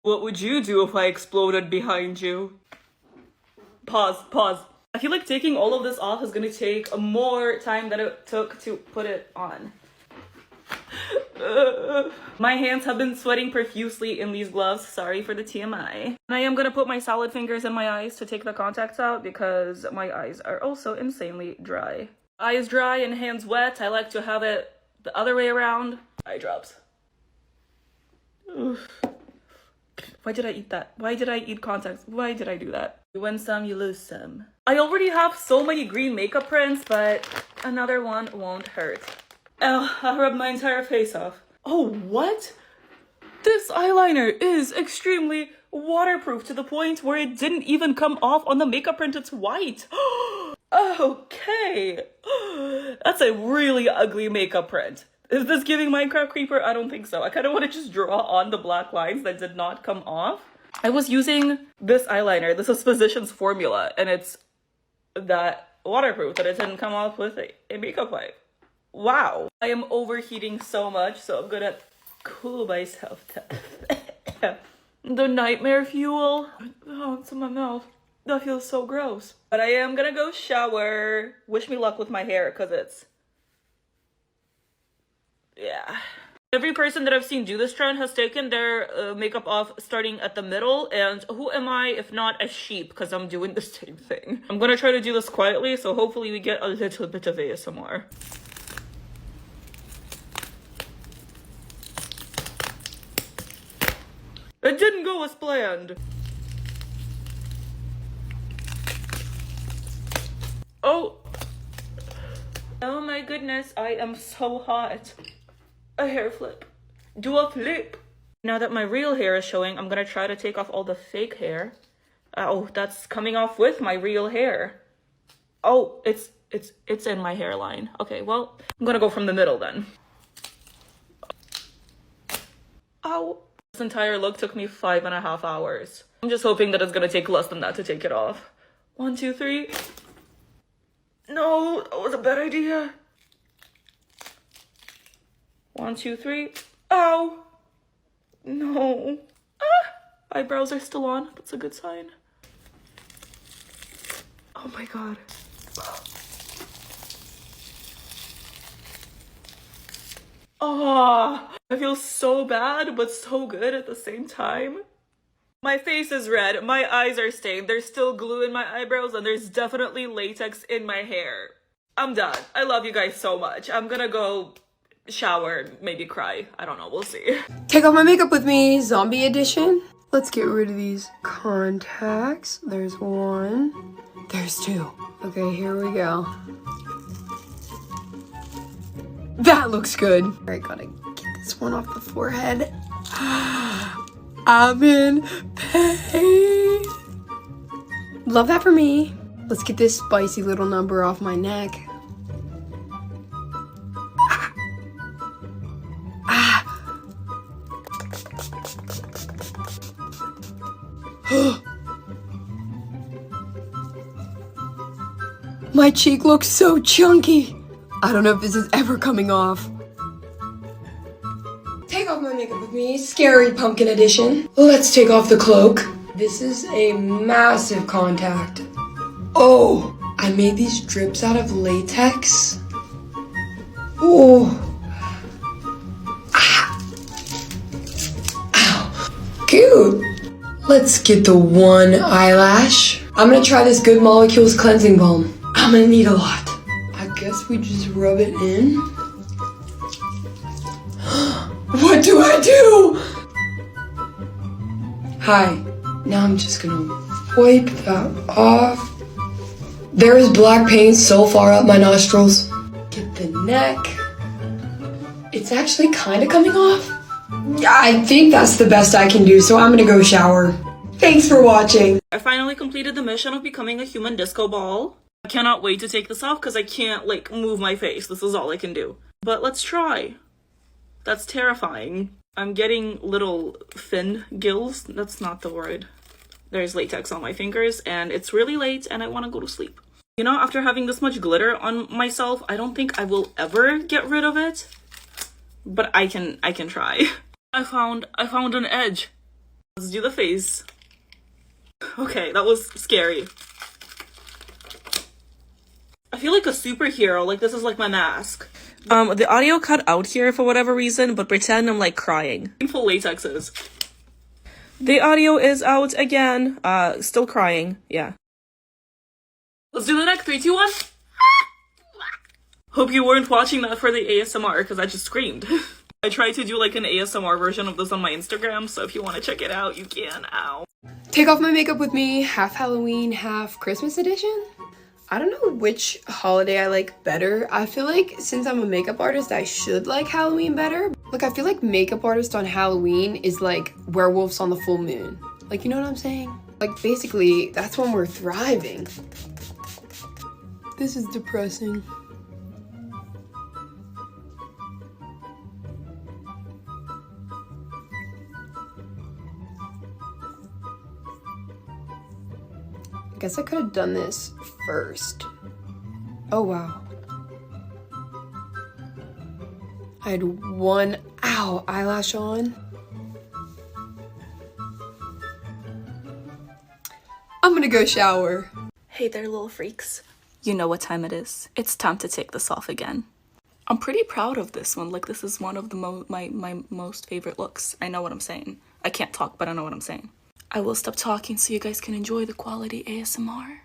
What would you do if I exploded behind you? Pause. I feel like taking all of this off is gonna take more time than it took to put it on. My hands have been sweating profusely in these gloves. Sorry for the TMI. And I am gonna put my salad fingers in my eyes to take the contacts out because my eyes are also insanely dry. Eyes dry and hands wet. I like to have it the other way around. Eye drops. Oof. Why did I eat that? Why did I eat contacts? Why did I do that? You win some, you lose some. I already have so many green makeup prints, but another one won't hurt. Oh, I rubbed my entire face off. Oh, what? This eyeliner is extremely waterproof to the point where it didn't even come off on the makeup print. It's white. Okay. That's a really ugly makeup print. Is this giving Minecraft Creeper? I don't think so. I kind of want to just draw on the black lines that did not come off. I was using this eyeliner. This is Physicians Formula, and it's that waterproof that it didn't come off with a makeup wipe. Wow. I am overheating so much, so I'm gonna cool myself down. The nightmare fuel. Oh, it's in my mouth. That feels so gross. But I am gonna go shower. Wish me luck with my hair, because it's... yeah. Every person that I've seen do this trend has taken their makeup off starting at the middle, and who am I if not a sheep, because I'm doing the same thing. I'm gonna try to do this quietly, so hopefully we get a little bit of ASMR. It didn't go as planned. Oh my goodness, I am so hot. A hair flip. Do a flip. Now that my real hair is showing, I'm gonna try to take off all the fake hair. Oh, that's coming off with my real hair. Oh, it's in my hairline. Okay, well, I'm gonna go from the middle then. Ow. This entire look took me 5.5 hours. I'm just hoping that it's gonna take less than that to take it off. 1, 2, 3. No, that was a bad idea. 1, 2, 3. Ow! No. Ah! Eyebrows are still on. That's a good sign. Oh my god. Oh, I feel so bad, but so good at the same time. My face is red. My eyes are stained. There's still glue in my eyebrows, and there's definitely latex in my hair. I'm done. I love you guys so much. I'm gonna go shower, maybe cry. I don't know. We'll see. Take off my makeup with me, zombie edition. Let's get rid of these contacts. There's 1. There's 2. Okay, here we go. That looks good. All right, gotta get this one off the forehead. I'm in pain. Love that for me. Let's get this spicy little number off my neck. My cheek looks so chunky. I don't know if this is ever coming off. Take off my makeup with me, scary pumpkin edition. Let's take off the cloak. This is a massive contact. Oh, I made these drips out of latex. Oh. Ah. Ow. Cute. Let's get the one eyelash. I'm gonna try this Good Molecules cleansing balm. I'm gonna need a lot. I guess we just rub it in. What do I do? Hi. Now I'm just gonna wipe that off. There is black paint so far up my nostrils. Get the neck. It's actually kind of coming off. I think that's the best I can do, so I'm gonna go shower. Thanks for watching. I finally completed the mission of becoming a human disco ball. I cannot wait to take this off because I can't, like, move my face. This is all I can do. But let's try. That's terrifying. I'm getting little fin gills. That's not the word. There's latex on my fingers, and it's really late, and I want to go to sleep. You know, after having this much glitter on myself, I don't think I will ever get rid of it. But I can try. I found an edge. Let's do the face. Okay, that was scary. I feel like a superhero, like this is like my mask. The audio cut out here for whatever reason, but pretend I'm like crying. Painful latexes. The audio is out again. Still crying, yeah. Let's do the neck, 3, 2, 1. Hope you weren't watching that for the ASMR, because I just screamed. I tried to do like an ASMR version of this on my Instagram, so if you want to check it out, you can. Ow. Take off my makeup with me, half Halloween, half Christmas edition. I don't know which holiday I like better. I feel like since I'm a makeup artist, I should like Halloween better. Like, I feel like makeup artist on Halloween is like werewolves on the full moon. Like, you know what I'm saying? Like, basically, that's when we're thriving. This is depressing. I guess I could have done this first. Oh, wow. I had one, eyelash on. I'm gonna go shower. Hey there, little freaks. You know what time it is. It's time to take this off again. I'm pretty proud of this one. Like, this is one of the my most favorite looks. I know what I'm saying. I can't talk, but I know what I'm saying. I will stop talking so you guys can enjoy the quality ASMR.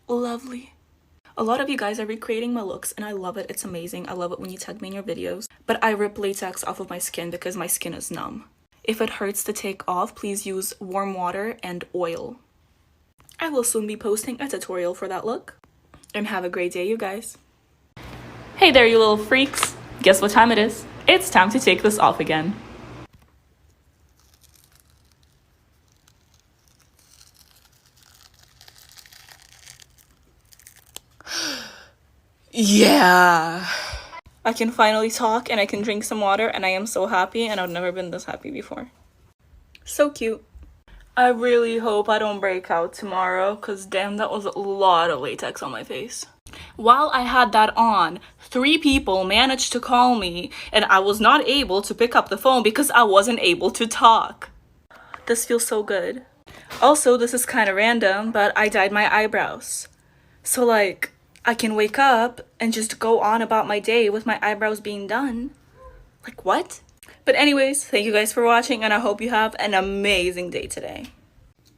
Lovely. A lot of you guys are recreating my looks and I love it. It's amazing. I love it when you tag me in your videos. But I rip latex off of my skin because my skin is numb. If it hurts to take off, please use warm water and oil. I will soon be posting a tutorial for that look. And have a great day, you guys. Hey there, you little freaks. Guess what time it is? It's time to take this off again. Yeah. I can finally talk and I can drink some water and I am so happy and I've never been this happy before. So cute. I really hope I don't break out tomorrow because damn, that was a lot of latex on my face. While I had that on, 3 people managed to call me and I was not able to pick up the phone because I wasn't able to talk. This feels so good. Also, this is kind of random, but I dyed my eyebrows. So like, I can wake up and just go on about my day with my eyebrows being done. Like, what? But anyways, thank you guys for watching and I hope you have an amazing day today.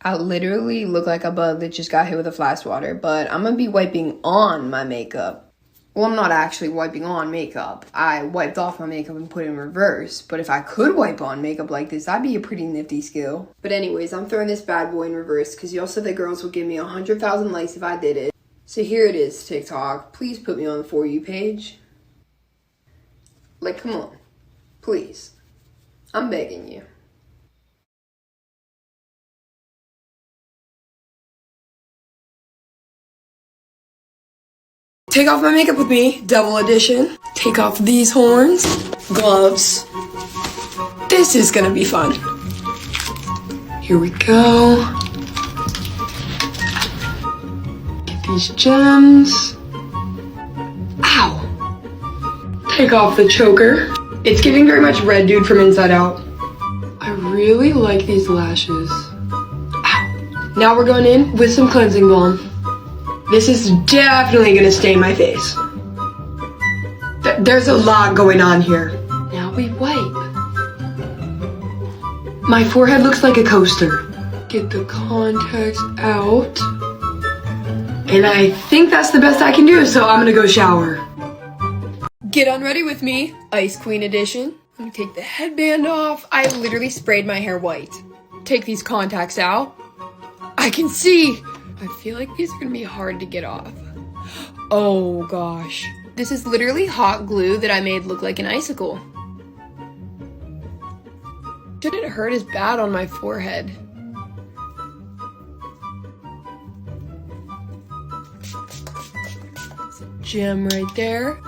I literally look like a bug that just got hit with a flash water, but I'm gonna be wiping on my makeup. Well, I'm not actually wiping on makeup. I wiped off my makeup and put it in reverse. But if I could wipe on makeup like this, that'd be a pretty nifty skill. But anyways, I'm throwing this bad boy in reverse because y'all said that girls would give me 100,000 likes if I did it. So here it is, TikTok. Please put me on the For You page. Like, come on. Please. I'm begging you. Take off my makeup with me, double edition. Take off these horns, gloves. This is gonna be fun. Here we go. These gems. Ow. Take off the choker. It's giving very much Red Dude from Inside Out. I really like these lashes. Ow. Now we're going in with some cleansing balm. This is definitely gonna stain my face. There's a lot going on here. Now we wipe. My forehead looks like a coaster. Get the contacts out. And I think that's the best I can do, so I'm gonna go shower. Get unready with me, Ice Queen edition. Let me take the headband off. I literally sprayed my hair white. Take these contacts out. I can see. I feel like these are gonna be hard to get off. Oh gosh. This is literally hot glue that I made look like an icicle. Shouldn't hurt as bad on my forehead. gem right there.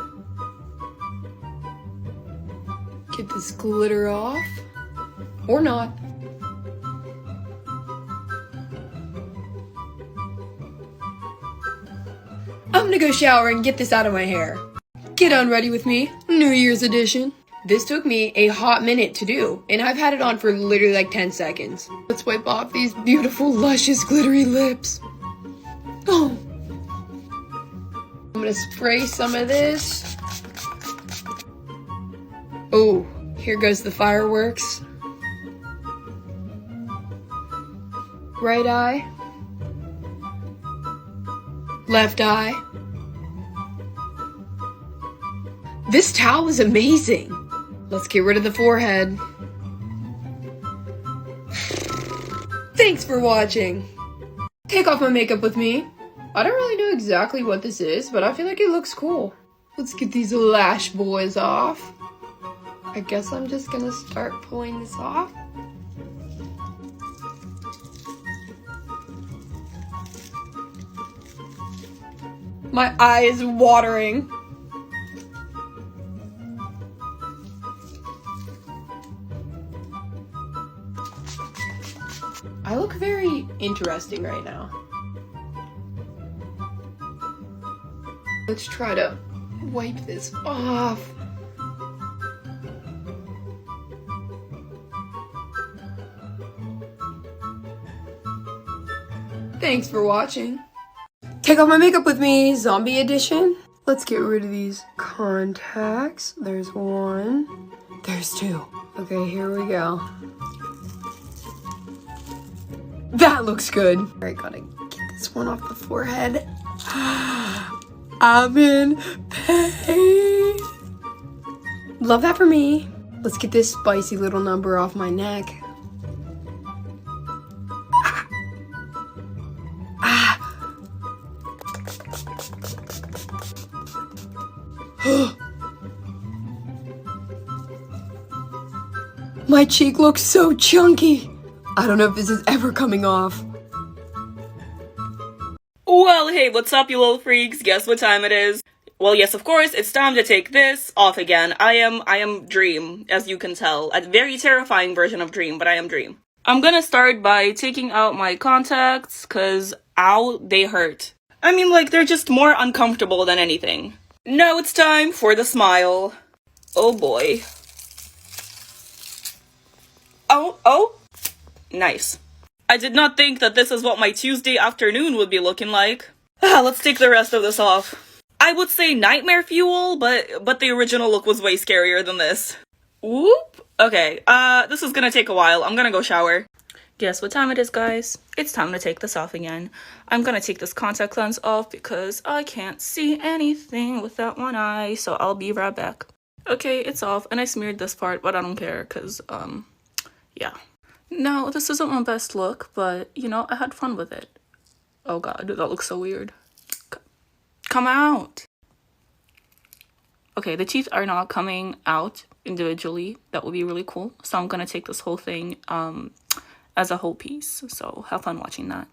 Get this glitter off. Or not. I'm gonna go shower and get this out of my hair. Get on ready with me, New Year's edition. This took me a hot minute to do, and I've had it on for literally like 10 seconds. Let's wipe off these beautiful, luscious, glittery lips. Oh. I'm gonna spray some of this. Oh, here goes the fireworks. Right eye. Left eye. This towel is amazing. Let's get rid of the forehead. Thanks for watching. Take off my makeup with me. I don't really know exactly what this is, but I feel like it looks cool. Let's get these lash boys off. I guess I'm just gonna start pulling this off. My eye is watering. I look very interesting right now. Let's try to wipe this off. Thanks for watching. Take off my makeup with me, zombie edition. Let's get rid of these contacts. There's one. There's two. Okay, here we go. That looks good. Alright, gotta get this one off the forehead. I'm in pain. Love that for me. Let's get this spicy little number off my neck. My cheek looks so chunky. I don't know if this is ever coming off. Well, hey, what's up, you little freaks? Guess what time it is? Well, yes, of course, it's time to take this off again. I am Dream, as you can tell. A very terrifying version of Dream, but I am Dream. I'm gonna start by taking out my contacts, cause, ow, they hurt. I mean, like, they're just more uncomfortable than anything. Now it's time for the smile. Oh boy. Oh. Nice. I did not think that this is what my Tuesday afternoon would be looking like. Let's take the rest of this off. I would say nightmare fuel, but the original look was way scarier than this. Whoop. Okay, this is gonna take a while. I'm gonna go shower. Guess what time it is, guys? It's time to take this off again. I'm gonna take this contact lens off because I can't see anything with that one eye, so I'll be right back. Okay, it's off, and I smeared this part, but I don't care, because, yeah. No, this isn't my best look, but, you know, I had fun with it. Oh god, that looks so weird. Come out! Okay, the teeth are not coming out individually. That would be really cool. So I'm gonna take this whole thing, as a whole piece. So have fun watching that.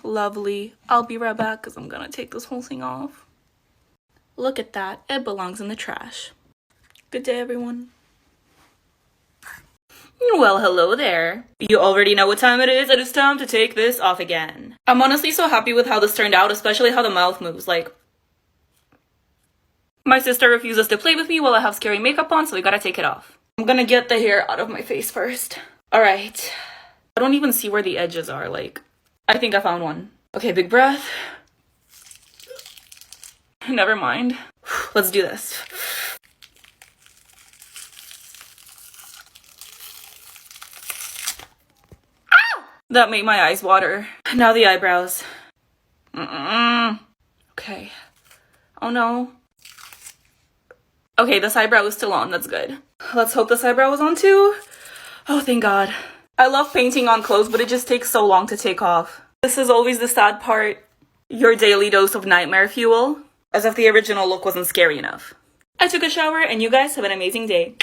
Lovely. I'll be right back because I'm gonna take this whole thing off. Look at that. It belongs in the trash. Good day, everyone. Well, hello there. You already know what time it is. It is time to take this off again. I'm honestly so happy with how this turned out, especially how the mouth moves. Like, my sister refuses to play with me while I have scary makeup on, so we gotta take it off. I'm gonna get the hair out of my face first. Alright. I don't even see where the edges are, like, I think I found one. Okay, big breath. Never mind. Let's do this. Ow! That made my eyes water. Now the eyebrows. Okay. Oh no. Okay, this eyebrow is still on. That's good. Let's hope this eyebrow is on too. Oh, thank God. I love painting on clothes, but it just takes so long to take off. This is always the sad part. Your daily dose of nightmare fuel. as if the original look wasn't scary enough. I took a shower and you guys have an amazing day.